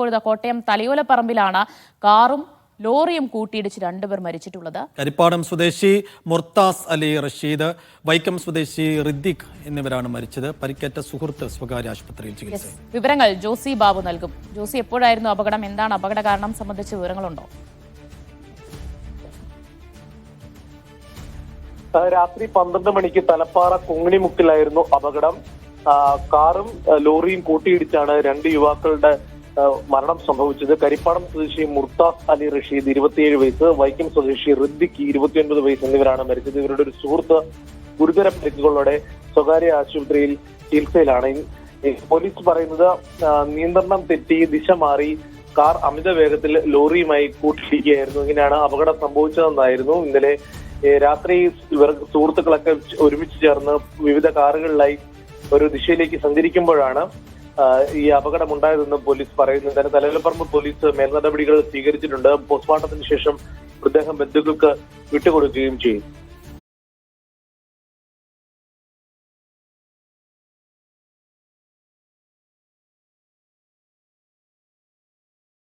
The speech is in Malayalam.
ഇപ്പോഴത്തെ കോട്ടയം തലയോലപ്പറമ്പിലാണ് കാറും ലോറിയും കൂട്ടിയിടിച്ച് 2 പേർ മരിച്ചിട്ടുള്ളത്. കരിപ്പാടം സ്വദേശി മുർത്താസ് അലി റഷീദ്, വൈക്കം സ്വദേശി റിദ്ദിഖ് എന്നിവരാണ് മരിച്ചത്. പരിക്കേറ്റ സുഹൃത്ത് സ്വകാര്യ ആശുപത്രിയിൽ ചികിത്സ. വിവരങ്ങൾ ജോസി ബാബു നൽകും. ജോസി, എപ്പോഴായിരുന്നു അപകടം? എന്താണ് അപകട കാരണം സംബന്ധിച്ച വിവരങ്ങളുണ്ടോ? രാത്രി 12 മണിക്ക് തലപ്പാറ കുങ്ങിണിമുക്കിലായിരുന്നു അപകടം. കാറും ലോറിയും കൂട്ടിയിടിച്ചാണ് 2 യുവാക്കളുടെ മരണം സംഭവിച്ചത്. കരിപ്പാടം സ്വദേശി മുർത്താസ് അലി റഷീദ് 27 വയസ്സ്, വൈക്കം സ്വദേശി റിദ്ദിഖ് 29 വയസ്സ് എന്നിവരാണ് മരിച്ചത്. ഇവരുടെ ഒരു സുഹൃത്ത് ഗുരുതര പരിക്കുകളോടെ സ്വകാര്യ ആശുപത്രിയിൽ ചികിത്സയിലാണ്. പോലീസ് പറയുന്നത് നിയന്ത്രണം തെറ്റി ദിശ മാറി കാർ അമിത വേഗത്തിൽ ലോറിയുമായി കൂട്ടിയിടിക്കുകയായിരുന്നു. ഇങ്ങനെയാണ് അപകടം സംഭവിച്ചതെന്നായിരുന്നു. ഇന്നലെ രാത്രി ഇവർ സുഹൃത്തുക്കളൊക്കെ ഒരുമിച്ച് ചേർന്ന് വിവിധ കാറുകളിലായി ഒരു ദിശയിലേക്ക് സഞ്ചരിക്കുമ്പോഴാണ് ഈ അപകടമുണ്ടായതെന്ന് പോലീസ് പറയുന്നത്. തലയോലപ്പറമ്പ് പോലീസ് മേൽനടപടികൾ സ്വീകരിച്ചിട്ടുണ്ട്. പോസ്റ്റ്മോർട്ടത്തിന് ശേഷം മൃതദേഹം ബന്ധുക്കൾക്ക് വിട്ടുകൊടുക്കുകയും ചെയ്യും.